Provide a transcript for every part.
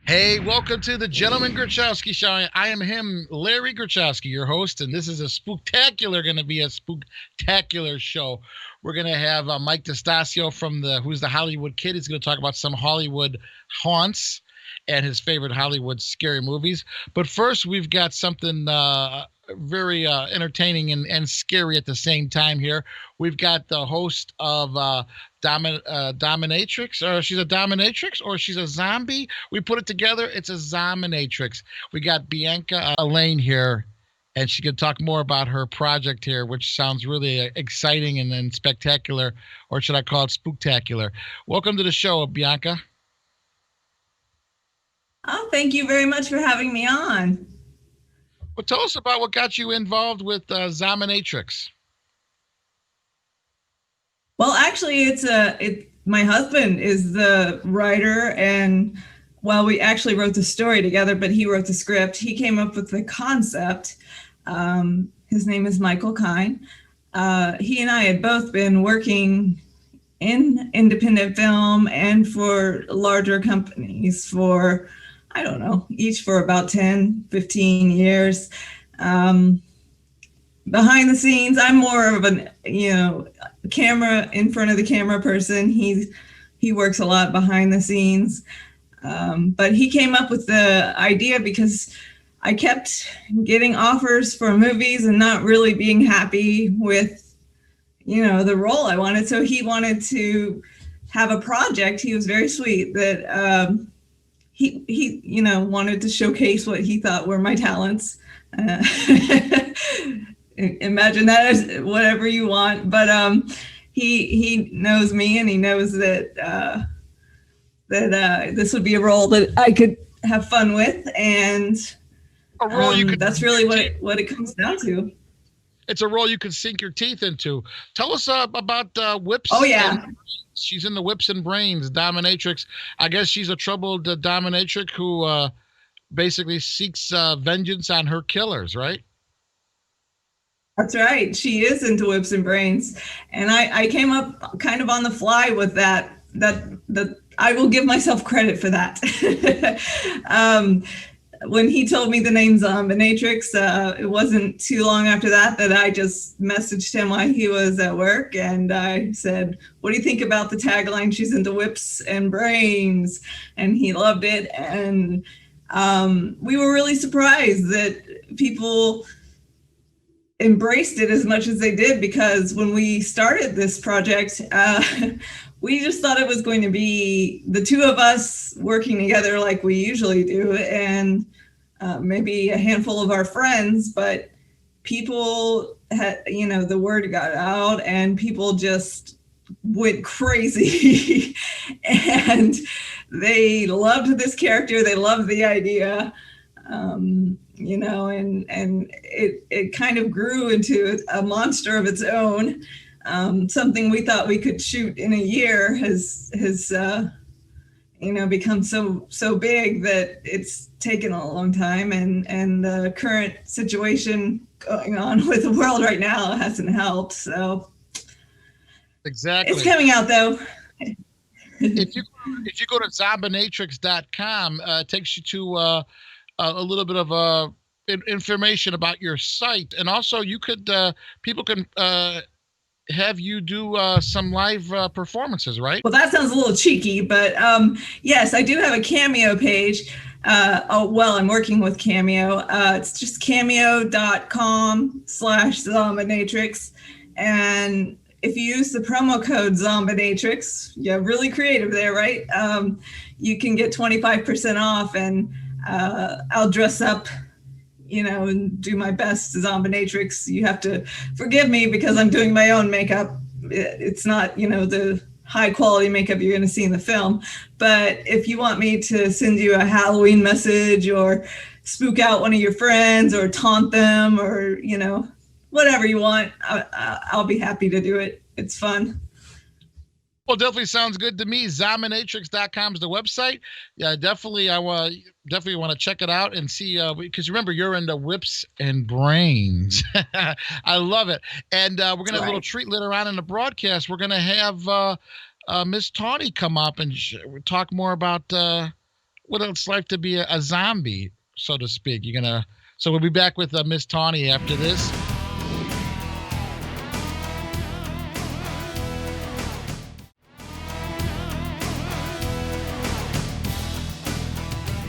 Hey, welcome to the Gentleman Grachowski Show. I am him, Larry Grachowski, your host, and this is going to be a spooktacular show. We're going to have Mike DeStasio who's the Hollywood Kid. He's going to talk about some Hollywood haunts and his favorite Hollywood scary movies. But first, we've got something very entertaining and scary at the same time here. We've got the host of Dominatrix, or she's a Dominatrix, or she's a zombie. We put it together, it's a Zominatrix. We got Bianca Elaine here, and she can talk more about her project here, which sounds really exciting and then spectacular, or should I call it spooktacular? Welcome to the show, Bianca. Oh, thank you very much for having me on. Well, tell us about what got you involved with Zominatrix. Well, actually, my husband is the writer, and we actually wrote the story together, but he wrote the script. He came up with the concept. His name is Michael Kine. He and I had both been working in independent film and for larger companies for, I don't know, each for about 10, 15 years. Behind the scenes, I'm more of an, camera in front of the camera person. He works a lot behind the scenes. But he came up with the idea because I kept getting offers for movies and not really being happy with, the role I wanted. So he wanted to have a project. He was very sweet that he wanted to showcase what he thought were my talents. Imagine that as whatever you want, but he knows me, and he knows that this would be a role that I could have fun with, and a role that's really what it comes down to. It's a role you could sink your teeth into. Tell us about Whips. Oh yeah, she's in the Whips and Brains Dominatrix. I guess she's a troubled dominatrix who basically seeks vengeance on her killers, right? That's right. She is into Whips and Brains. And I came up kind of on the fly with that I will give myself credit for that. When he told me the name Zominatrix, it wasn't too long after that I just messaged him while he was at work, and I said, what do you think about the tagline, she's into Whips and Brains? And he loved it. And we were really surprised that people embraced it as much as they did, because when we started this project, we just thought it was going to be the two of us working together like we usually do, and maybe a handful of our friends, but people had, the word got out and people just went crazy and they loved this character. They loved the idea. And it kind of grew into a monster of its own. Something we thought we could shoot in a year has become so big that it's taken a long time. And the current situation going on with the world right now hasn't helped. So exactly, it's coming out though. If you go to zombinatrix.com, it takes you to a little bit of information about your site, and also you could people can have you do some live performances, right? Well, that sounds a little cheeky, but yes, I do have a Cameo page. I'm working with Cameo. It's just cameo.com/Zombinatrix, and if you use the promo code Zombinatrix, yeah, really creative there, right? You can get 25% off, and I'll dress up, and do my best Zombinatrix. You have to forgive me because I'm doing my own makeup. It's not, the high quality makeup you're going to see in the film. But if you want me to send you a Halloween message or spook out one of your friends or taunt them or, whatever you want. I'll be happy to do it. It's fun. Well, definitely sounds good to me. Zominatrix.com is the website. Yeah, definitely. I definitely want to check it out and see. Because remember, you're into whips and brains. I love it. And we're gonna have a little treat later on in the broadcast. We're gonna have Miss Tawny come up and talk more about what it's like to be a zombie, so to speak. So we'll be back with Miss Tawny after this.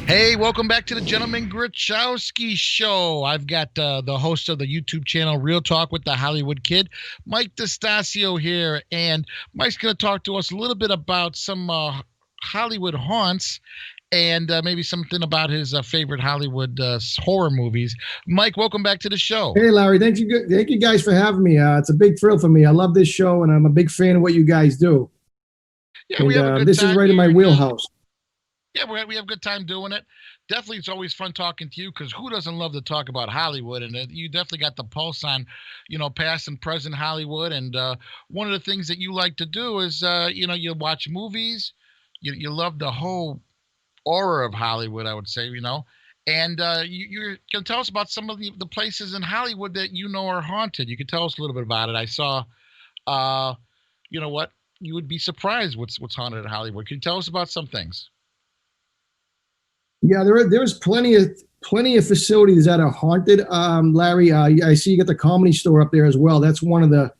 Hey, welcome back to the Gentleman Grachowski Show. I've got the host of the YouTube channel Real Talk with the Hollywood Kid, Mike DeStasio here. And Mike's going to talk to us a little bit about some Hollywood haunts and maybe something about his favorite Hollywood horror movies. Mike, welcome back to the show. Hey, Larry. Thank you guys for having me. It's a big thrill for me. I love this show, and I'm a big fan of what you guys do. Yeah, and, we have a good this time is right in my wheelhouse. Yeah, we have a good time doing it. Definitely, it's always fun talking to you because who doesn't love to talk about Hollywood? And you definitely got the pulse on, past and present Hollywood. And one of the things that you like to do is, you watch movies. You love the whole aura of Hollywood, I would say, And you can tell us about some of the places in Hollywood that are haunted. You can tell us a little bit about it. I saw, you would be surprised what's haunted in Hollywood. Can you tell us about some things? Yeah, there's plenty of facilities that are haunted. Larry, I see you got the Comedy Store up there as well. That's one of the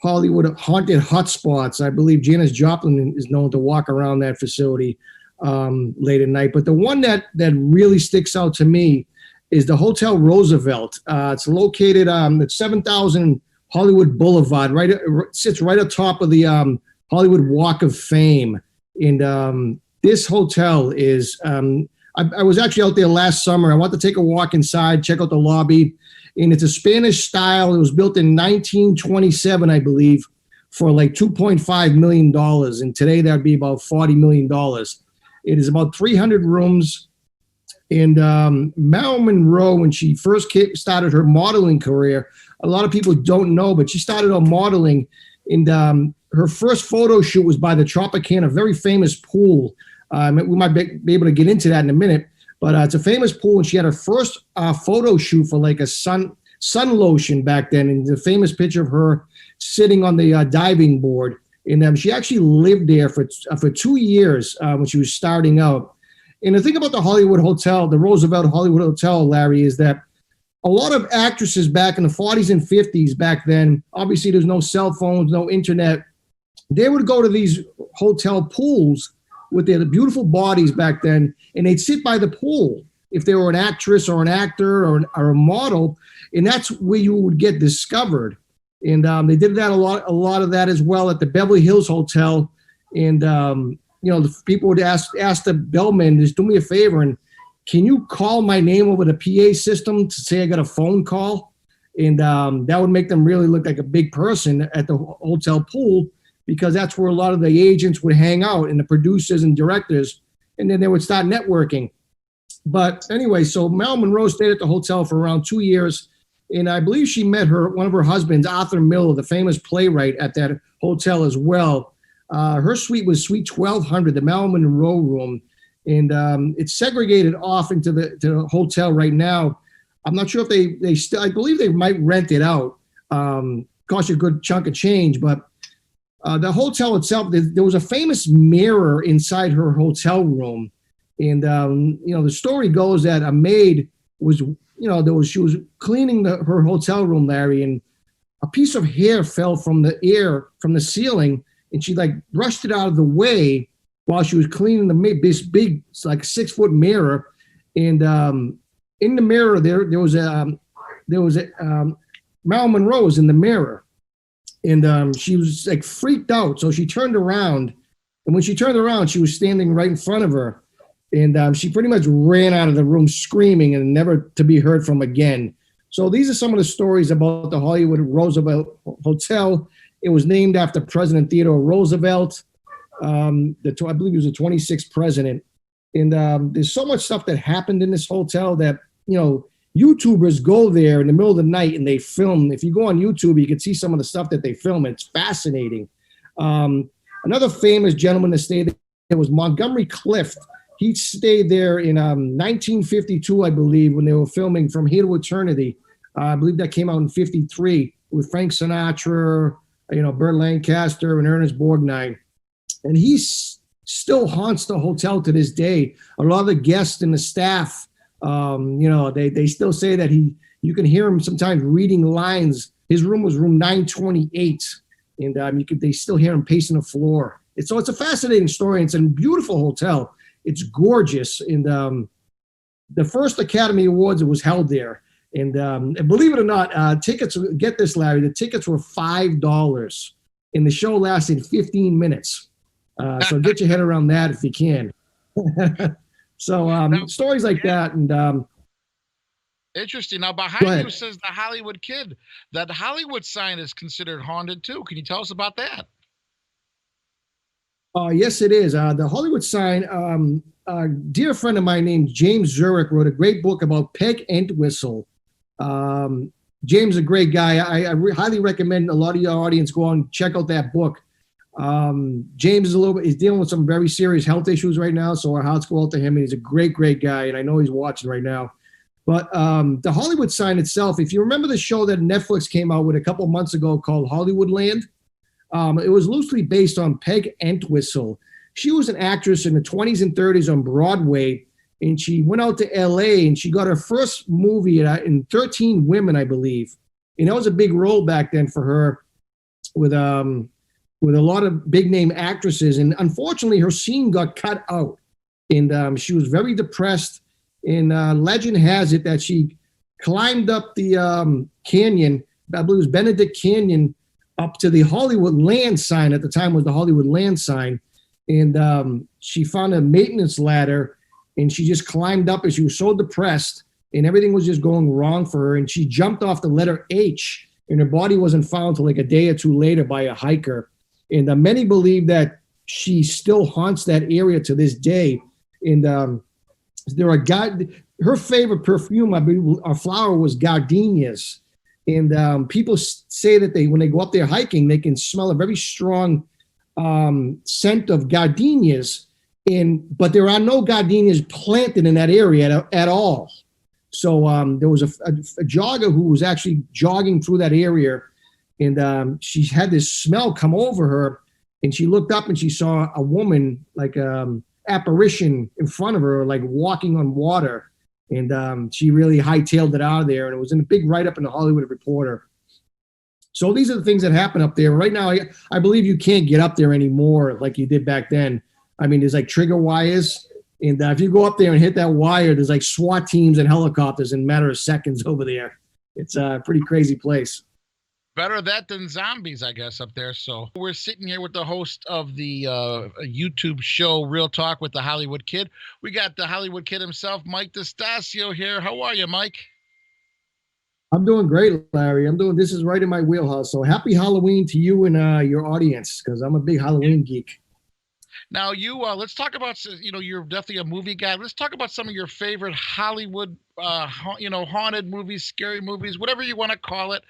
Hollywood haunted hotspots. I believe Janis Joplin is known to walk around that facility late at night. But the one that really sticks out to me is the Hotel Roosevelt. It's located at 7000 Hollywood Boulevard. It sits right atop of the Hollywood Walk of Fame. And this hotel is. I was actually out there last summer. I wanted to take a walk inside, check out the lobby. And it's a Spanish style. It was built in 1927, I believe, for like $2.5 million. And today that'd be about $40 million. It is about 300 rooms. And Marilyn Monroe, when she first started her modeling career, a lot of people don't know, but she started out modeling. And her first photo shoot was by the Tropicana, a very famous pool. We might be able to get into that in a minute, but it's a famous pool, and she had her first photo shoot for like a sun lotion back then, and the famous picture of her sitting on the diving board. And she actually lived there for 2 years when she was starting out. And the thing about the Hollywood Hotel, the Roosevelt Hollywood Hotel, Larry, is that a lot of actresses back in the 40s and 50s back then, obviously there's no cell phones, no internet, they would go to these hotel pools with their beautiful bodies back then, and they'd sit by the pool if they were an actress or an actor or a model, and that's where you would get discovered. And they did that a lot of that as well at the Beverly Hills Hotel. And the people would ask the bellman, just do me a favor, and can you call my name over the PA system to say I got a phone call? And that would make them really look like a big person at the hotel pool, because that's where a lot of the agents would hang out and the producers and directors, and then they would start networking. But anyway, so Marilyn Monroe stayed at the hotel for around 2 years, and I believe she met one of her husbands, Arthur Miller, the famous playwright, at that hotel as well. Her suite was Suite 1200, the Marilyn Monroe room, and it's segregated off into the hotel right now. I'm not sure if they still, I believe they might rent it out. Cost you a good chunk of change, but the hotel itself, there was a famous mirror inside her hotel room. And, the story goes that a maid was, she was cleaning her hotel room, Larry, and a piece of hair fell from the ceiling, and she brushed it out of the way while she was cleaning this big, like 6-foot mirror. And in the mirror, there was Marilyn Monroe was in the mirror. And she was freaked out. So she turned around. And when she turned around, she was standing right in front of her. And she pretty much ran out of the room screaming and never to be heard from again. So these are some of the stories about the Hollywood Roosevelt Hotel. It was named after President Theodore Roosevelt. I believe he was the 26th president. And there's so much stuff that happened in this hotel that, YouTubers go there in the middle of the night and they film. If you go on YouTube, you can see some of the stuff that they film. It's fascinating. Another famous gentleman that stayed there was Montgomery Clift. He stayed there in 1952, I believe, when they were filming From Here to Eternity. I believe that came out in 53 with Frank Sinatra, Burt Lancaster and Ernest Borgnine. And he still haunts the hotel to this day. A lot of the guests and the staff, they still say that you can hear him sometimes reading lines. His room was room 928, and they still hear him pacing the floor. It's a fascinating story. It's a beautiful hotel. It's gorgeous. And the first Academy Awards, it was held there. And believe it or not, tickets, get this, Larry, the tickets were $5 and the show lasted 15 minutes. So get your head around that if you can. So stories like that. And interesting. Now, behind you says the Hollywood Kid. That Hollywood sign is considered haunted too. Can you tell us about that? Yes, it is. The Hollywood sign, a dear friend of mine named James Zurich wrote a great book about Peg Entwistle. James is a great guy. I highly recommend a lot of your audience go on and check out that book. James is dealing with some very serious health issues right now, so our hearts go out to him. And he's a great guy, and I know he's watching right now. But the Hollywood sign itself, if you remember the show that Netflix came out with a couple months ago called Hollywoodland, it was loosely based on Peg Entwistle. She was an actress in the 20s and 30s on Broadway, and she went out to LA and she got her first movie in 13 Women, I believe. And that was a big role back then for her with a lot of big name actresses. And unfortunately, her scene got cut out, and she was very depressed. And legend has it that she climbed up the canyon, I believe it was Benedict Canyon, up to the Hollywood land sign. At the time was the Hollywood land sign. And she found a maintenance ladder, and she just climbed up, and she was so depressed and everything was just going wrong for her. And she jumped off the letter H, and her body wasn't found until like a day or two later by a hiker. And many believe that she still haunts that area to this day. And her favorite perfume, I believe, or flower was gardenias. And people say that when they go up there hiking, they can smell a very strong scent of gardenias. But there are no gardenias planted in that area at all. So there was a jogger who was actually jogging through that area, and she had this smell come over her, and she looked up and she saw a woman, like apparition in front of her, like walking on water. And she really hightailed it out of there, and it was in a big write-up in the Hollywood Reporter. So these are the things that happen up there. Right now, I believe you can't get up there anymore like you did back then. I mean, there's like trigger wires, and if you go up there and hit that wire, there's like SWAT teams and helicopters in a matter of seconds over there. It's a pretty crazy place. Better that than zombies, I guess, up there. So we're sitting here with the host of the YouTube show Real Talk with the Hollywood Kid. We got the Hollywood Kid himself, Mike DeStasio, here. How are you, Mike? I'm doing great, Larry. This is right in my wheelhouse. So happy Halloween to you and your audience, because I'm a big Halloween geek. Now, let's talk about, you're definitely a movie guy. Let's talk about some of your favorite Hollywood, haunted movies, scary movies, whatever you want to call it,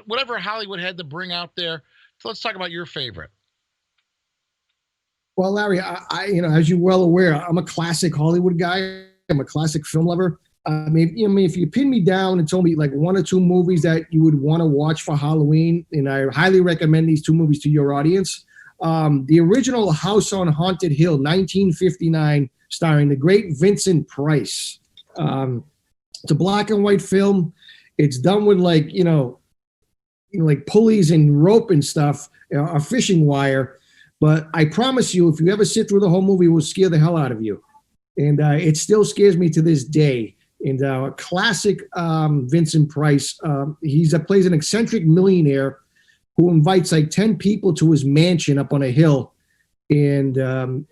whatever Hollywood had to bring out there. So let's talk about your favorite. Well, Larry, I as you're well aware, I'm a classic Hollywood guy. I'm a classic film lover. I mean, if you pin me down and told me like one or two movies that you would want to watch for Halloween, and I highly recommend these two movies to your audience. The original House on Haunted Hill, 1959, starring the great Vincent Price. It's a black and white film. It's done with like pulleys and rope and stuff, a fishing wire. But I promise you, if you ever sit through the whole movie, it will scare the hell out of you. And it still scares me to this day. And a classic Vincent Price. He plays an eccentric millionaire who invites like 10 people to his mansion up on a hill. And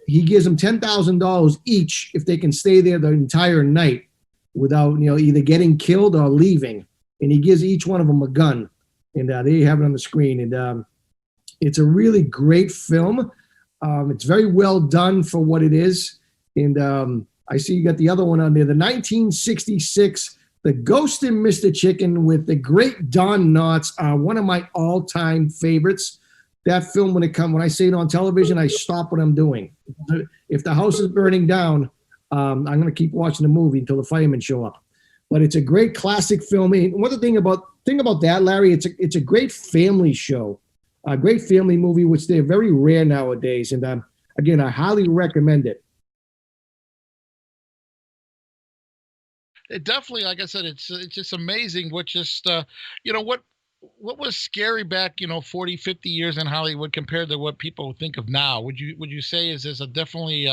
he gives them $10,000 each if they can stay there the entire night without, either getting killed or leaving. And he gives each one of them a gun. And there you have it on the screen. And it's a really great film. It's very well done for what it is. And I see you got the other one on there, the 1966 The Ghost and Mr. Chicken with the great Don Knotts are one of my all-time favorites. That film, when I see it on television, I stop what I'm doing. If the house is burning down, I'm going to keep watching the movie until the firemen show up. But it's a great classic film. And one thing about that, Larry, it's a great family show, a great family movie, which they're very rare nowadays. And again, I highly recommend it. It definitely, like I said, it's just amazing what just what was scary back 40, 50 years in Hollywood compared to what people think of now. Would you say is this a definitely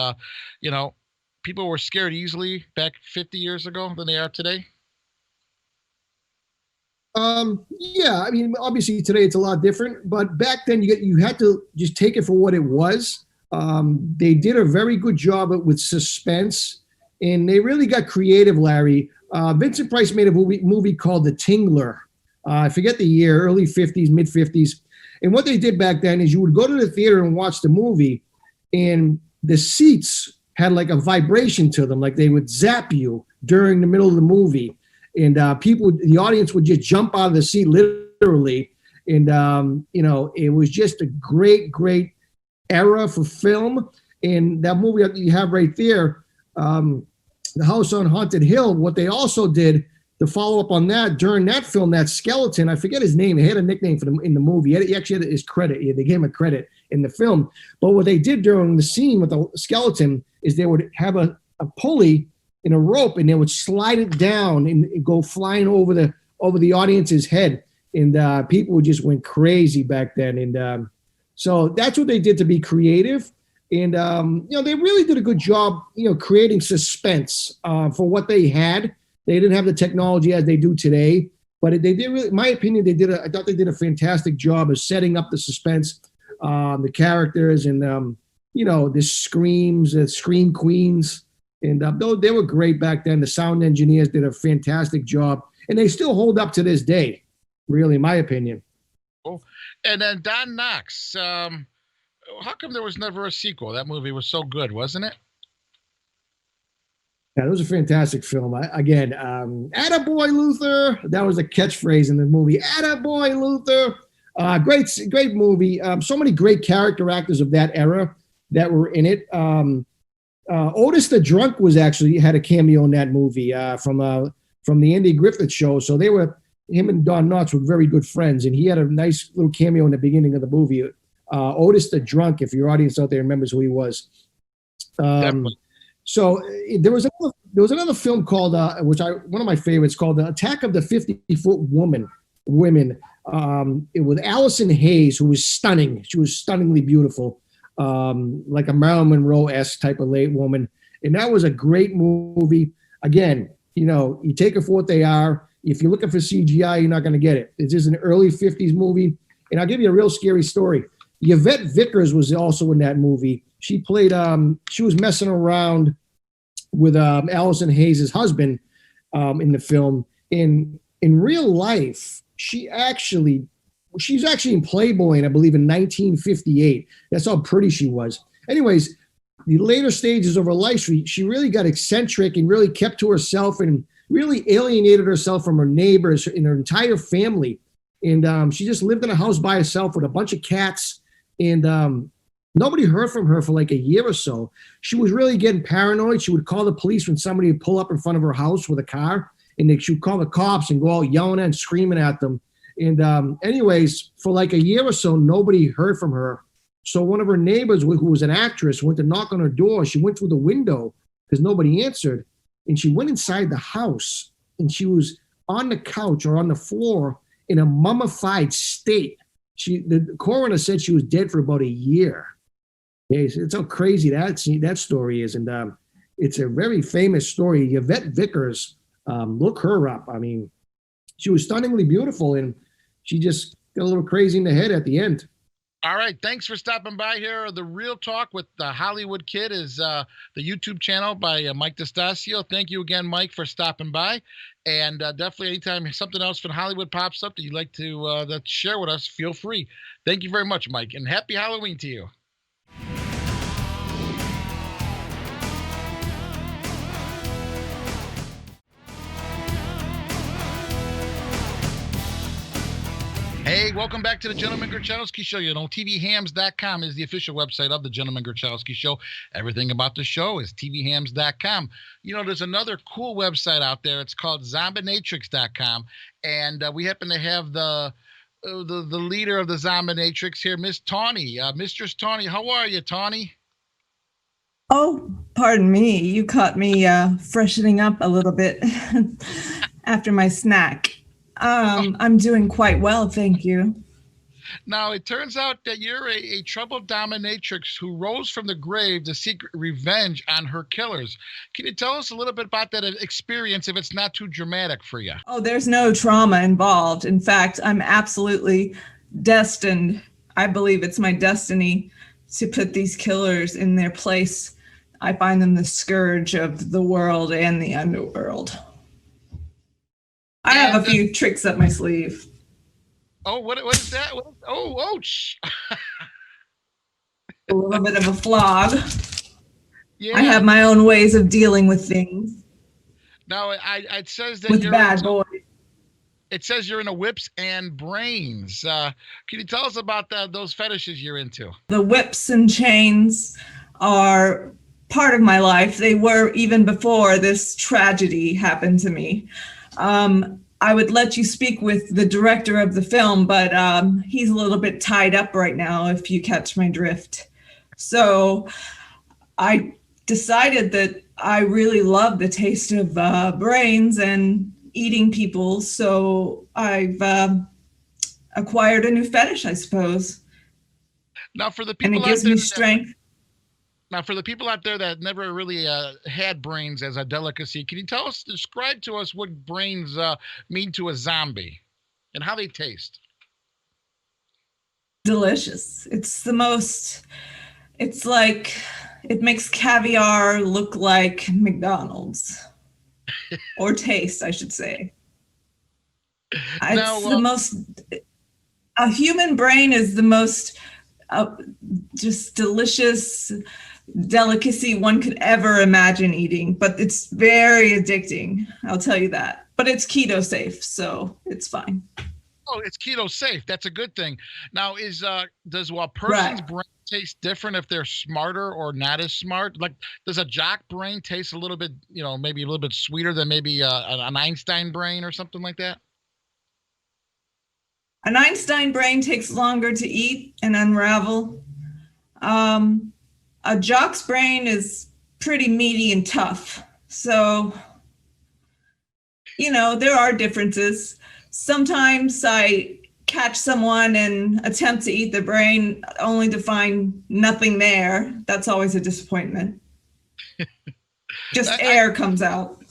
people were scared easily back 50 years ago than they are today? Yeah, I mean, obviously today it's a lot different, but back then you had to just take it for what it was. They did a very good job with suspense. And they really got creative, Larry. Vincent Price made a movie called The Tingler. I forget the year, early 50s, mid 50s. And what they did back then is you would go to the theater and watch the movie, and the seats had like a vibration to them, like they would zap you during the middle of the movie. And the audience would just jump out of the seat literally. And, it was just a great, great era for film. And that movie that you have right there, The House on Haunted Hill, what they also did to follow up on that, during that film, that skeleton, I forget his name, he had a nickname for him in the movie. He actually had his credit. They gave him a credit in the film. But what they did during the scene with the skeleton is they would have a pulley in a rope, and they would slide it down and go flying over the audience's head. And people just went crazy back then. And so that's what they did to be creative. And, they really did a good job, creating suspense for what they had. They didn't have the technology as they do today, but they did really, in my opinion, I thought they did a fantastic job of setting up the suspense, the characters and, the screams, the scream queens. And they were great back then. The sound engineers did a fantastic job, and they still hold up to this day, really, in my opinion. Cool. And then Don Knotts, how come there was never a sequel? That movie was so good, wasn't it? Yeah, it was a fantastic film. Again, attaboy Luther. That was a catchphrase in the movie. Attaboy Luther. Great movie. So many great character actors of that era that were in it. Otis the Drunk had a cameo in that movie from the Andy Griffith Show. So him and Don Knotts were very good friends, and he had a nice little cameo in the beginning of the movie. Otis the Drunk, if your audience out there remembers who he was. So there was another film called, one of my favorites, called The Attack of the 50-Foot Women. With Allison Hayes, who was stunning. She was stunningly beautiful, like a Marilyn Monroe-esque type of late woman. And that was a great movie. Again, you take it for what they are. If you're looking for CGI, you're not going to get it. This is an early 50s movie. And I'll give you a real scary story. Yvette Vickers was also in that movie. She played, she was messing around with Allison Hayes' husband in the film. In real life, she's actually in Playboy, I believe, in 1958. That's how pretty she was. Anyways, the later stages of her life, she really got eccentric and really kept to herself and really alienated herself from her neighbors and her entire family. And she just lived in a house by herself with a bunch of cats. And nobody heard from her for like a year or so. She was really getting paranoid. She would call the police when somebody would pull up in front of her house with a car, and she would call the cops and go out yelling and screaming at them. And anyways, for like a year or so, nobody heard from her. So one of her neighbors, who was an actress, went to knock on her door. She went through the window because nobody answered. And she went inside the house, and she was on the couch or on the floor in a mummified state. The coroner said she was dead for about a year. Okay, so it's how crazy that story is. And it's a very famous story. Yvette Vickers, look her up. I mean, she was stunningly beautiful, and she just got a little crazy in the head at the end. All right. Thanks for stopping by here. The Real Talk with the Hollywood Kid is the YouTube channel by Mike DeStasio. Thank you again, Mike, for stopping by. And definitely anytime something else from Hollywood pops up that you'd like to share with us, feel free. Thank you very much, Mike. And happy Halloween to you. Hey, welcome back to the Gentleman Grachowski Show. You know, TVHams.com is the official website of the Gentleman Grachowski Show. Everything about the show is TVHams.com. You know, there's another cool website out there. It's called Zombinatrix.com. And we happen to have the leader of the Zombinatrix here, Miss Tawny. Mistress Tawny, how are you, Tawny? Oh, pardon me. You caught me freshening up a little bit after my snack. I'm doing quite well, thank you. Now, it turns out that you're a troubled dominatrix who rose from the grave to seek revenge on her killers. Can you tell us a little bit about that experience if it's not too dramatic for you? Oh, there's no trauma involved. In fact, I'm absolutely destined. I believe it's my destiny to put these killers in their place. I find them the scourge of the world and the underworld. I have a few tricks up my sleeve. Oh, what is that? Oh, A little bit of a flog. Yeah. I have my own ways of dealing with things. Now, it says that with you're bad boys. It says you're into whips and brains. Can you tell us about those fetishes you're into? The whips and chains are part of my life. They were even before this tragedy happened to me. I would let you speak with the director of the film, but he's a little bit tied up right now, if you catch my drift. So I decided that I really love the taste of brains and eating people. So I've acquired a new fetish, I suppose. Now, for the people and it gives me strength. Now, for the people out there that never really had brains as a delicacy, can you describe to us what brains mean to a zombie and how they taste? Delicious. It's like, it makes caviar look like McDonald's. Or taste, I should say. A human brain is the most just delicious delicacy one could ever imagine eating, but it's very addicting, I'll tell you that. But it's keto safe, so it's fine. Oh, it's keto safe. That's a good thing. Now, does a person's brain taste different if they're smarter or not as smart? Like, does a jock brain taste a little bit, maybe a little bit sweeter than maybe an Einstein brain or something like that? An Einstein brain takes longer to eat and unravel. A jock's brain is pretty meaty and tough. So, there are differences. Sometimes I catch someone and attempt to eat the brain only to find nothing there. That's always a disappointment. Just air comes out.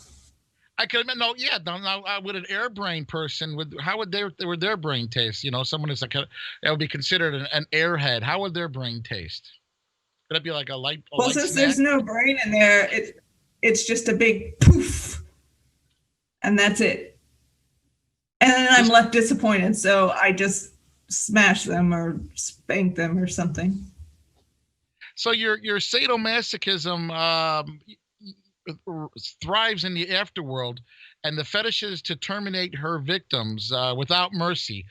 I could admit, with an air brain person, how would their brain taste? Someone is that would be considered an airhead. How would their brain taste? Could it be like a light? Well, since there's no brain in there, it's just a big poof, and that's it. And then I'm left disappointed, so I just smash them or spank them or something. So your sadomasochism thrives in the afterworld, and the fetish is to terminate her victims without mercy.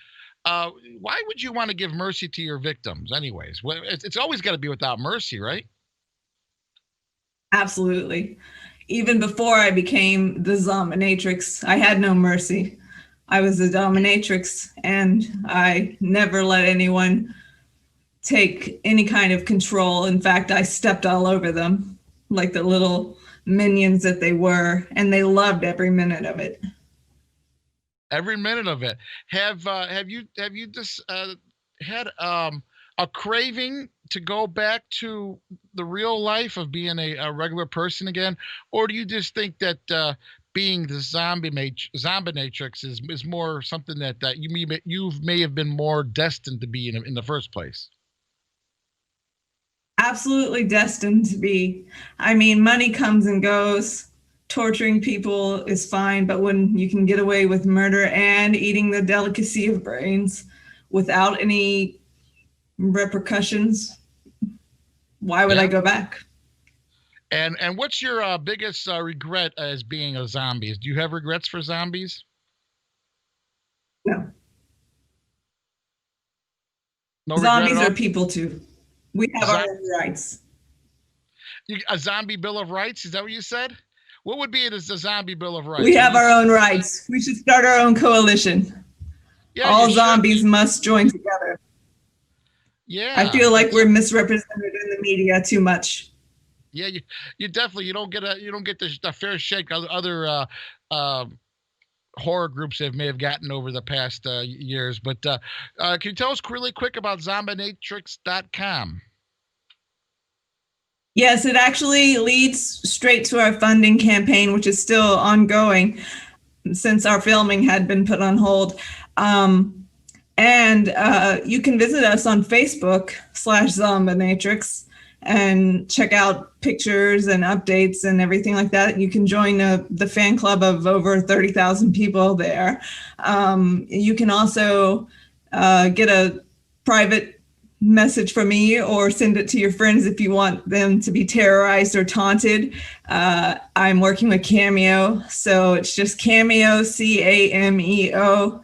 Why would you want to give mercy to your victims anyways? Well, it's always got to be without mercy, right? Absolutely. Even before I became the Zombinatrix, I had no mercy. I was a dominatrix, and I never let anyone take any kind of control. In fact, I stepped all over them like the little minions that they were, and they loved every minute of it. Every minute of it. Have you just had a craving to go back to the real life of being a regular person again, or do you just think that being the Zombinatrix is more something that you may have been more destined to be in the first place? Absolutely destined to be. I mean, money comes and goes. Torturing people is fine, but when you can get away with murder and eating the delicacy of brains without any repercussions, why would I go back? And what's your biggest regret as being a zombie? Do you have regrets for zombies? No. No regret Zombies at all? are people too. We have our Zo- own rights. a zombie bill of rights? Is that what you said? What would be it as a zombie bill of We rights? have our own rights. We should start our own coalition. Yeah, you All should. zombies must join together. I Yeah, feel like we're misrepresented in the media too much. yeah. You definitely you don't get the fair shake other horror groups may have gotten over the past years. But can you tell us really quick about zombinatrix.com? Yes, it actually leads straight to our funding campaign, which is still ongoing since our filming had been put on hold. And you can visit us on Facebook/Zombinatrix and check out pictures and updates and everything like that. You can join the fan club of over 30,000 people there. You can also get a private message from me or send it to your friends if you want them to be terrorized or taunted. I'm working with Cameo, so it's just Cameo, CAMEO.com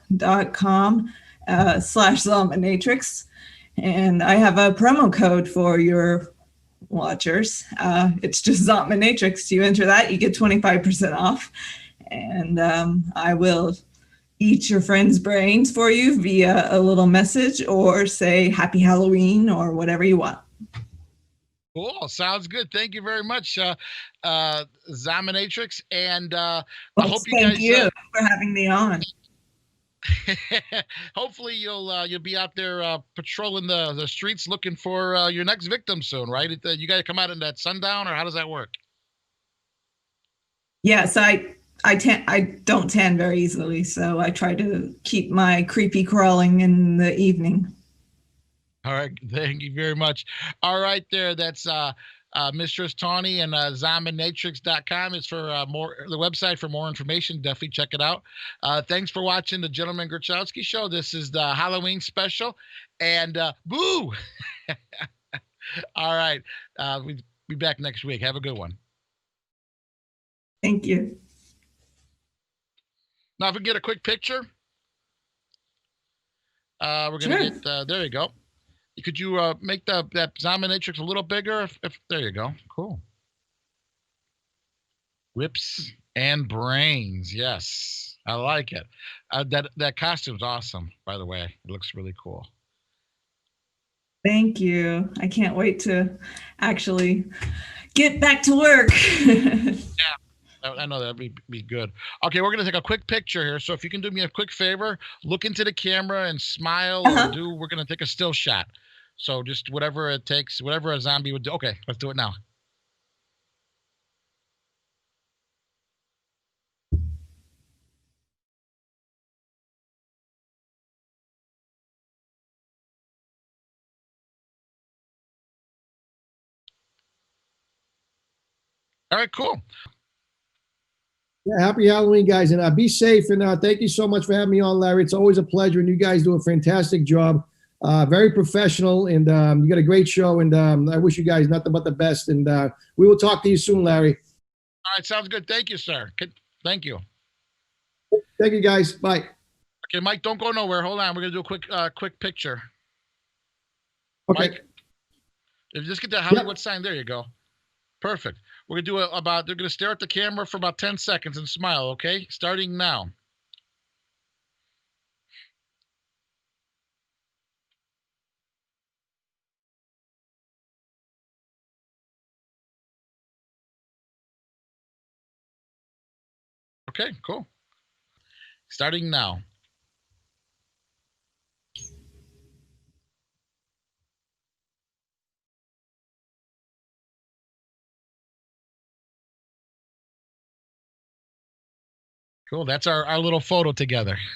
/Zombinatrix. And I have a promo code for your watchers. It's just Zombinatrix. You enter that, you get 25% off. And I will eat your friend's brains for you via a little message or say Happy Halloween or whatever you want. Cool. Sounds good. Thank you very much, Zombinatrix. And I Well, hope you thank guys. you for having me on. Hopefully you'll be out there patrolling the streets looking for your next victim soon, right? You got to come out in that sundown, or how does that work? Yes, I don't tan very easily, so I try to keep my creepy crawling in the evening. All right, thank you very much. All right, there. That's Mistress Tawny, and zombinatrix.com is for the website for more information. Definitely check it out. Thanks for watching the Gentleman Grachowski Show. This is the Halloween special, and boo! All right, we'll be back next week. Have a good one. Thank you. Now, if we can get a quick picture, we're gonna Sure. get. There you go. Could you make that Zombinatrix a little bigger? If there you go. Cool. Whips and brains. Yes, I like it. That costume's awesome. By the way, it looks really cool. Thank you. I can't wait to actually get back to work. I know that'd be good. Okay, we're gonna take a quick picture here. So if you can do me a quick favor, look into the camera and smile, or we're gonna take a still shot. So just whatever it takes, whatever a zombie would do. Okay, let's do it now. All right, cool. Yeah, happy Halloween, guys, and be safe. And thank you so much for having me on, Larry. It's always a pleasure, and you guys do a fantastic job. Very professional, and you got a great show. And I wish you guys nothing but the best. And we will talk to you soon, Larry. All right, sounds good. Thank you, sir. Thank you. Thank you, guys. Bye. Okay, Mike, don't go nowhere. Hold on. We're gonna do a quick picture. Okay. Mike, if you just get that Hollywood sign, there you go. Perfect. We're gonna do they're gonna stare at the camera for about 10 seconds and smile, okay? Starting now. Okay, cool. Starting now. Cool. That's our little photo together.